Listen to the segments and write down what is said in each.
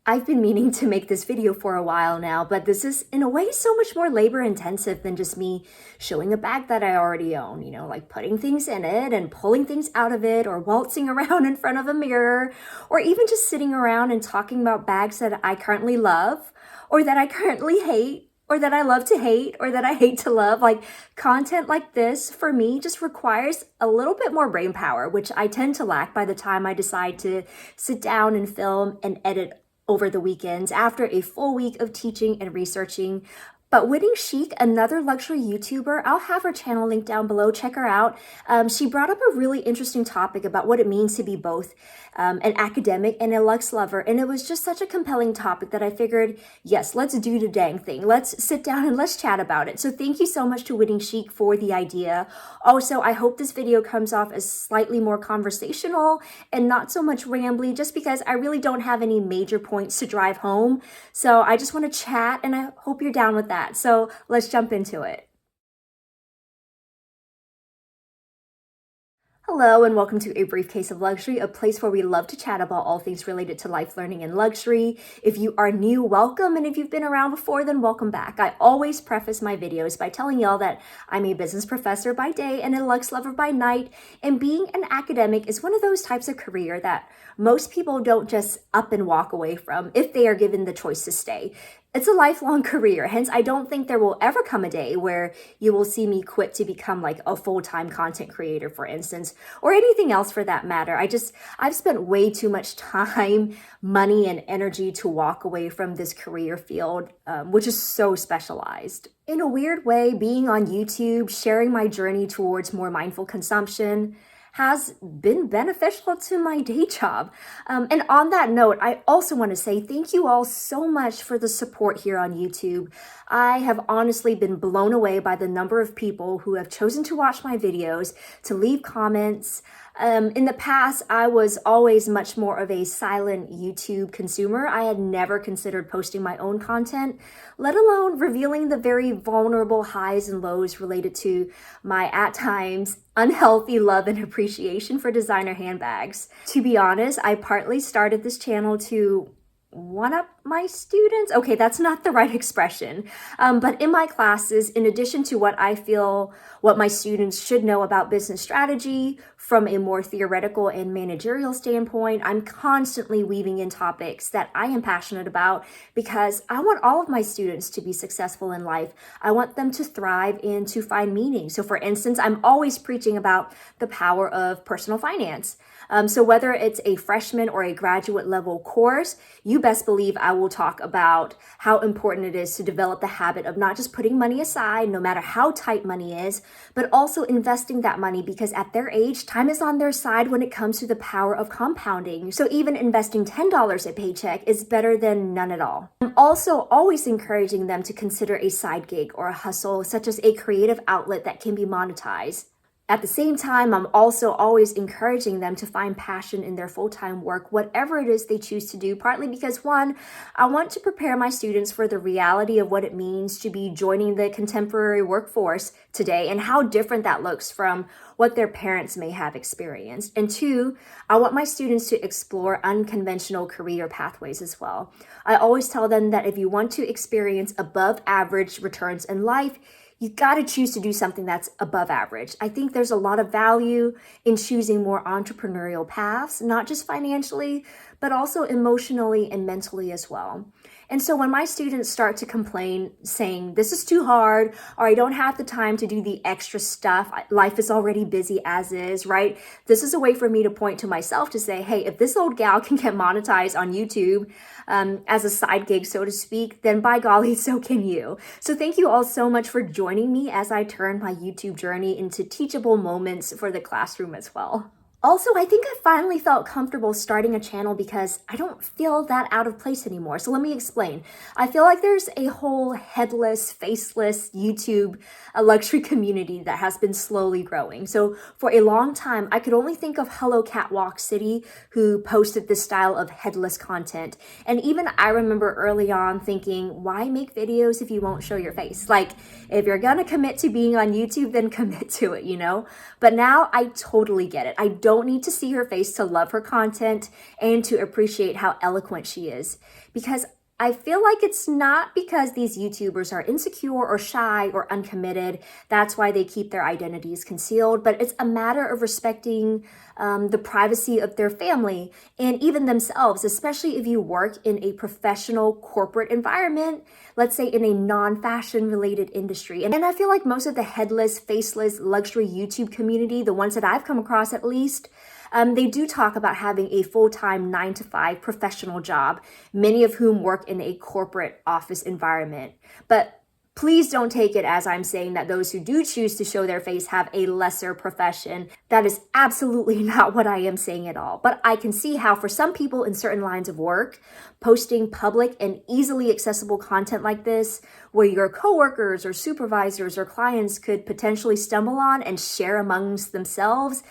I've been meaning to make this video for a while now, but this is in a way so much more labor intensive than just me showing a bag that I already own, like putting things in it and pulling things out of it or waltzing around in front of a mirror or even just sitting around and talking about bags that I currently love or that I currently hate or that I love to hate or that I hate to love. Like content like this for me just requires a little bit more brain power, which I tend to lack by the time I decide to sit down and film and edit over the weekends after a full week of teaching and researching. But Winning Chic, another luxury YouTuber, I'll have her channel linked down below. Check her out. She brought up a really interesting topic about what it means to be both an academic and a luxe lover. And it was just such a compelling topic that I figured, yes, let's do the dang thing. Let's sit down and let's chat about it. So thank you so much to Winning Chic for the idea. Also, I hope this video comes off as slightly more conversational and not so much rambly, just because I really don't have any major points to drive home. So I just want to chat and I hope you're down with that. So let's jump into it. Hello and welcome to A Briefcase of Luxury, a place where we love to chat about all things related to life, learning, and luxury. If you are new, welcome, and if you've been around before, then welcome back. I always preface my videos by telling y'all that I'm a business professor by day and a luxe lover by night, and being an academic is one of those types of career that most people don't just up and walk away from if they are given the choice to stay. It's a lifelong career, hence I don't think there will ever come a day where you will see me quit to become like a full-time content creator, for instance, or anything else for that matter. I've spent way too much time, money, and energy to walk away from this career field, which is so specialized. In a weird way, being on YouTube, sharing my journey towards more mindful consumption, has been beneficial to my day job. And on that note, I also want to say thank you all so much for the support here on YouTube. I have honestly been blown away by the number of people who have chosen to watch my videos, to leave comments. In the past, I was always much more of a silent YouTube consumer. I had never considered posting my own content, let alone revealing the very vulnerable highs and lows related to my, at times, unhealthy love and appreciation for designer handbags. To be honest, I partly started this channel to one up my students. Okay, that's not the right expression. But in my classes, in addition to what I feel what my students should know about business strategy from a more theoretical and managerial standpoint, I'm constantly weaving in topics that I am passionate about because I want all of my students to be successful in life. I want them to thrive and to find meaning. So for instance, I'm always preaching about the power of personal finance. So whether it's a freshman or a graduate level course, you best believe I will talk about how important it is to develop the habit of not just putting money aside, no matter how tight money is, but also investing that money because at their age, time is on their side when it comes to the power of compounding. So even investing $10 a paycheck is better than none at all. I'm also always encouraging them to consider a side gig or a hustle, such as a creative outlet that can be monetized. At the same time, I'm also always encouraging them to find passion in their full-time work, whatever it is they choose to do, partly because one, I want to prepare my students for the reality of what it means to be joining the contemporary workforce today and how different that looks from what their parents may have experienced. And two, I want my students to explore unconventional career pathways as well. I always tell them that if you want to experience above average returns in life, you got to choose to do something that's above average. I think there's a lot of value in choosing more entrepreneurial paths, not just financially, but also emotionally and mentally as well. And so when my students start to complain saying, this is too hard, or I don't have the time to do the extra stuff, life is already busy as is, right? This is a way for me to point to myself to say, hey, if this old gal can get monetized on YouTube as a side gig, so to speak, then by golly, so can you. So thank you all so much for joining me as I turn my YouTube journey into teachable moments for the classroom as well. Also, I think I finally felt comfortable starting a channel because I don't feel that out of place anymore. So let me explain. I feel like there's a whole headless, faceless YouTube luxury community that has been slowly growing. So for a long time, I could only think of Hello Catwalk City, who posted this style of headless content. And even I remember early on thinking, why make videos if you won't show your face? Like, if you're gonna commit to being on YouTube, then commit to it, you know? But now I totally get it. I don't don't need to see her face to love her content and to appreciate how eloquent she is. Because I feel like it's not because these YouTubers are insecure or shy or uncommitted. That's why they keep their identities concealed, but it's a matter of respecting the privacy of their family and even themselves, especially if you work in a professional corporate environment, let's say in a non-fashion related industry. And I feel like most of the headless, faceless luxury YouTube community, the ones that I've come across at least, they do talk about having a full-time 9-to-5 professional job, many of whom work in a corporate office environment. But please don't take it as I'm saying that those who do choose to show their face have a lesser profession. That is absolutely not what I am saying at all. But I can see how for some people in certain lines of work, posting public and easily accessible content like this, where your coworkers or supervisors or clients could potentially stumble on and share amongst themselves,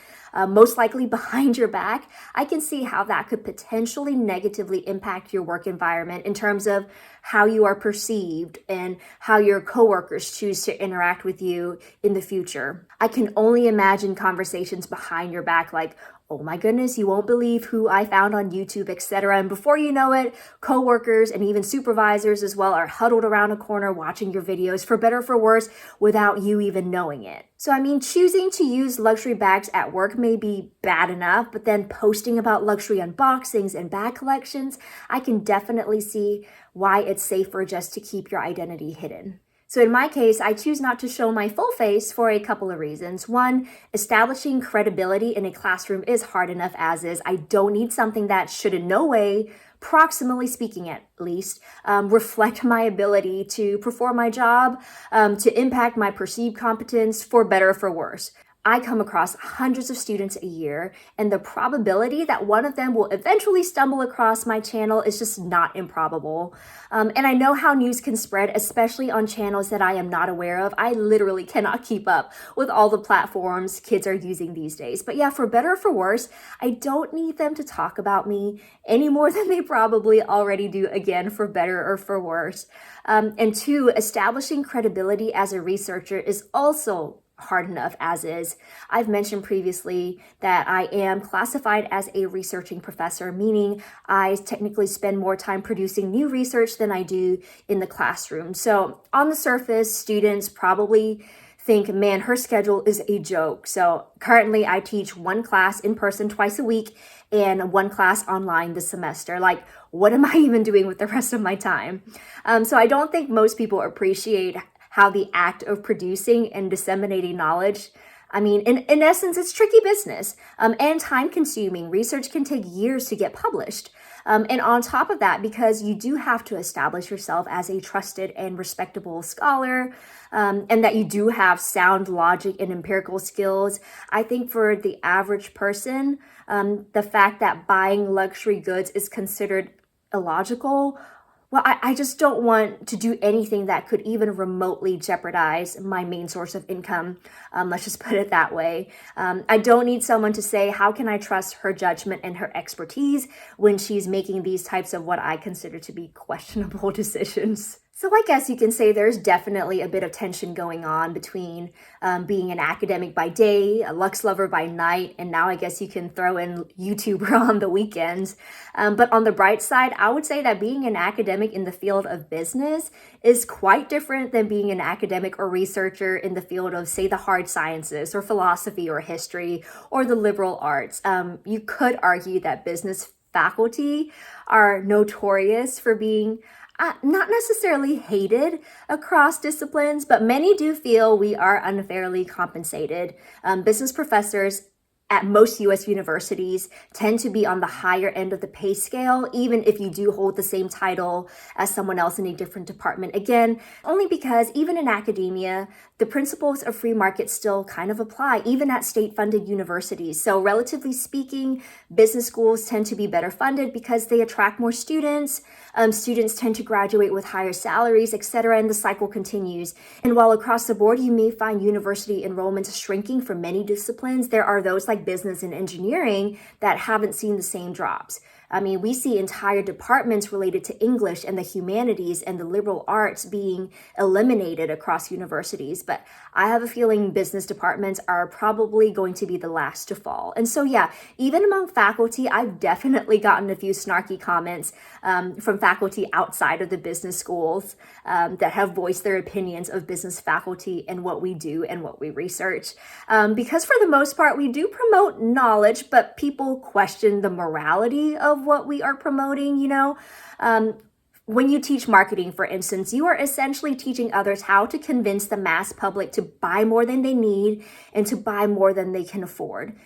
most likely behind your back, I can see how that could potentially negatively impact your work environment in terms of how you are perceived and how your coworkers choose to interact with you in the future. I can only imagine conversations behind your back like, oh my goodness, you won't believe who I found on YouTube, etc. And before you know it, coworkers and even supervisors as well are huddled around a corner watching your videos, for better or for worse, without you even knowing it. So I mean, choosing to use luxury bags at work may be bad enough, but then posting about luxury unboxings and bag collections, I can definitely see why it's safer just to keep your identity hidden. So in my case, I choose not to show my full face for a couple of reasons. One, establishing credibility in a classroom is hard enough as is. I don't need something that should in no way, proximally speaking at least, reflect my ability to perform my job, to impact my perceived competence, for better or for worse. I come across hundreds of students a year, and the probability that one of them will eventually stumble across my channel is just not improbable. And I know how news can spread, especially on channels that I am not aware of. I literally cannot keep up with all the platforms kids are using these days. But yeah, for better or for worse, I don't need them to talk about me any more than they probably already do, again, for better or for worse. And two, establishing credibility as a researcher is also hard enough as is. I've mentioned previously that I am classified as a researching professor, meaning I technically spend more time producing new research than I do in the classroom. So on the surface, students probably think, man, her schedule is a joke. So currently I teach one class in person twice a week and one class online this semester. Like, what am I even doing with the rest of my time? So I don't think most people appreciate how the act of producing and disseminating knowledge, I mean, in essence, it's tricky business and time consuming. Research can take years to get published. And on top of that, because you do have to establish yourself as a trusted and respectable scholar, and that you do have sound logic and empirical skills, I think for the average person, the fact that buying luxury goods is considered illogical, well, I just don't want to do anything that could even remotely jeopardize my main source of income. Let's just put it that way. I don't need someone to say, how can I trust her judgment and her expertise when she's making these types of what I consider to be questionable decisions? So I guess you can say there's definitely a bit of tension going on between being an academic by day, a luxe lover by night, and now I guess you can throw in YouTuber on the weekends. But on the bright side, I would say that being an academic in the field of business is quite different than being an academic or researcher in the field of, say, the hard sciences or philosophy or history or the liberal arts. You could argue that business faculty are notorious for being not necessarily hated across disciplines, but many do feel we are unfairly compensated. Business professors at most US universities tend to be on the higher end of the pay scale, even if you do hold the same title as someone else in a different department. Again, only because even in academia, the principles of free market still kind of apply, even at state-funded universities. So relatively speaking, business schools tend to be better funded because they attract more students. Students tend to graduate with higher salaries, etc., and the cycle continues. And while across the board, you may find university enrollments shrinking for many disciplines, there are those like business and engineering that haven't seen the same drops. I mean, we see entire departments related to English and the humanities and the liberal arts being eliminated across universities. But I have a feeling business departments are probably going to be the last to fall. And so, yeah, even among faculty, I've definitely gotten a few snarky comments from faculty outside of the business schools that have voiced their opinions of business faculty and what we do and what we research. Because for the most part, we do promote knowledge, but people question the morality of what we are promoting, you know. When you teach marketing, for instance, you are essentially teaching others how to convince the mass public to buy more than they need and to buy more than they can afford.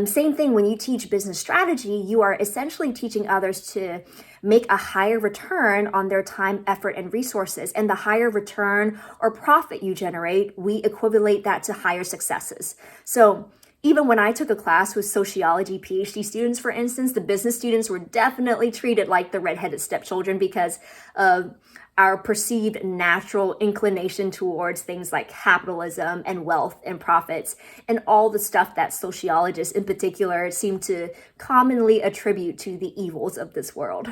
Same thing when you teach business strategy, you are essentially teaching others to make a higher return on their time, effort, and resources. And the higher return or profit you generate, we equivalent that to higher successes. So even when I took a class with sociology PhD students, for instance, the business students were definitely treated like the redheaded stepchildren because of our perceived natural inclination towards things like capitalism and wealth and profits and all the stuff that sociologists in particular seem to commonly attribute to the evils of this world.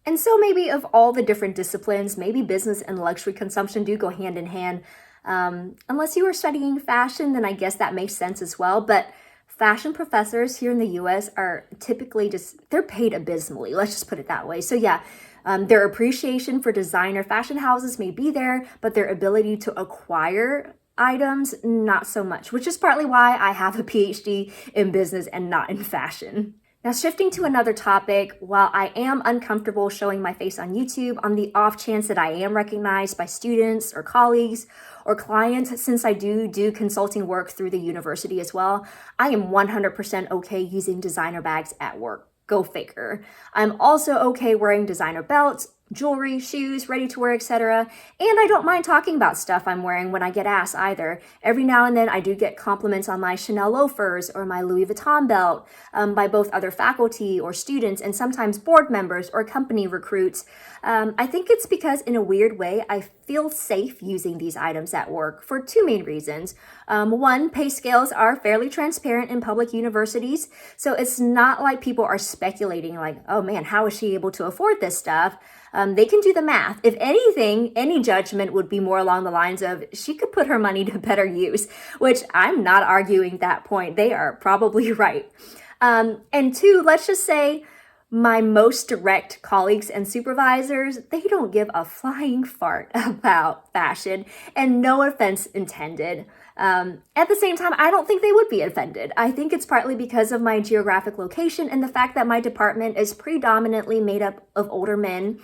And so maybe of all the different disciplines, maybe business and luxury consumption do go hand in hand. Unless you were studying fashion, then I guess that makes sense as well. But fashion professors here in the US are typically they're paid abysmally. Let's just put it that way. So yeah, their appreciation for designer fashion houses may be there, but their ability to acquire items, not so much, which is partly why I have a PhD in business and not in fashion. Now, shifting to another topic, while I am uncomfortable showing my face on YouTube, on the off chance that I am recognized by students or colleagues or clients, since I do consulting work through the university as well, I am 100% okay using designer bags at work. Go figure. I'm also okay wearing designer belts, jewelry, shoes, ready to wear, etc. And I don't mind talking about stuff I'm wearing when I get asked either. Every now and then I do get compliments on my Chanel loafers or my Louis Vuitton belt by both other faculty or students and sometimes board members or company recruits. I think it's because in a weird way, I feel safe using these items at work for two main reasons. One, pay scales are fairly transparent in public universities. So it's not like people are speculating like, oh man, how is she able to afford this stuff? They can do the math. If anything, any judgment would be more along the lines of she could put her money to better use, which I'm not arguing that point. They are probably right. And two, let's just say my most direct colleagues and supervisors, they don't give a flying fart about fashion, and no offense intended. At the same time, I don't think they would be offended. I think it's partly because of my geographic location and the fact that my department is predominantly made up of older men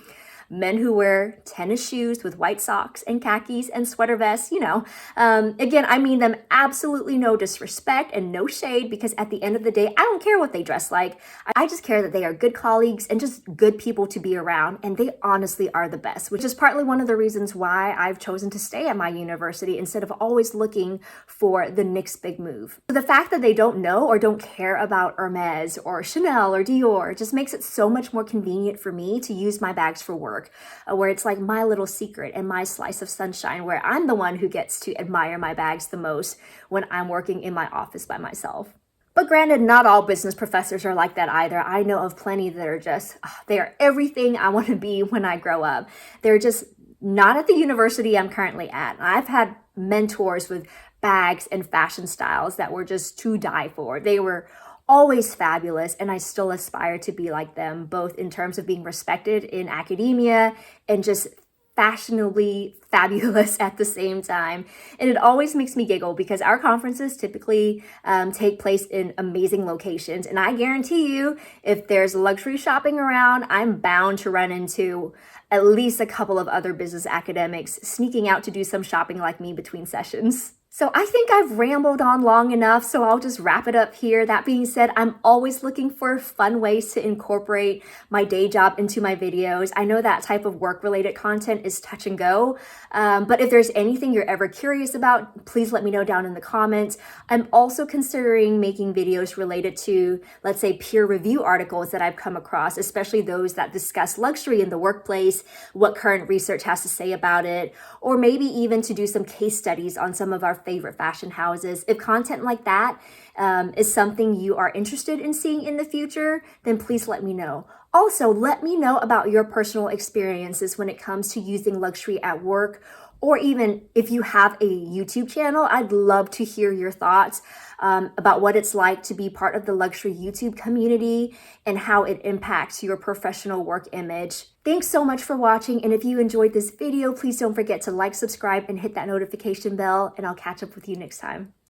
who wear tennis shoes with white socks and khakis and sweater vests, you know. Again, I mean them absolutely no disrespect and no shade, because at the end of the day, I don't care what they dress like. I just care that they are good colleagues and just good people to be around, and they honestly are the best, which is partly one of the reasons why I've chosen to stay at my university instead of always looking for the next big move. The fact that they don't know or don't care about Hermes or Chanel or Dior just makes it so much more convenient for me to use my bags for work. Where it's like my little secret and my slice of sunshine, where I'm the one who gets to admire my bags the most when I'm working in my office by myself. But granted, not all business professors are like that either. I know of plenty that are just, they are everything I want to be when I grow up. They're just not at the university I'm currently at. I've had mentors with bags and fashion styles that were just to die for. They were always fabulous, and I still aspire to be like them, both in terms of being respected in academia and just fashionably fabulous at the same time. And it always makes me giggle because our conferences typically take place in amazing locations, and I guarantee you, if there's luxury shopping around, I'm bound to run into at least a couple of other business academics sneaking out to do some shopping like me between sessions. So I think I've rambled on long enough, so I'll just wrap it up here. That being said, I'm always looking for fun ways to incorporate my day job into my videos. I know that type of work-related content is touch and go, but if there's anything you're ever curious about, please let me know down in the comments. I'm also considering making videos related to, let's say, peer review articles that I've come across, especially those that discuss luxury in the workplace, what current research has to say about it, or maybe even to do some case studies on some of our favorite fashion houses. If content like that is something you are interested in seeing in the future, then please let me know. Also, let me know about your personal experiences when it comes to using luxury at work, or even if you have a YouTube channel. I'd love to hear your thoughts about what it's like to be part of the luxury YouTube community and how it impacts your professional work image. Thanks so much for watching, and if you enjoyed this video, please don't forget to like, subscribe, and hit that notification bell, and I'll catch up with you next time.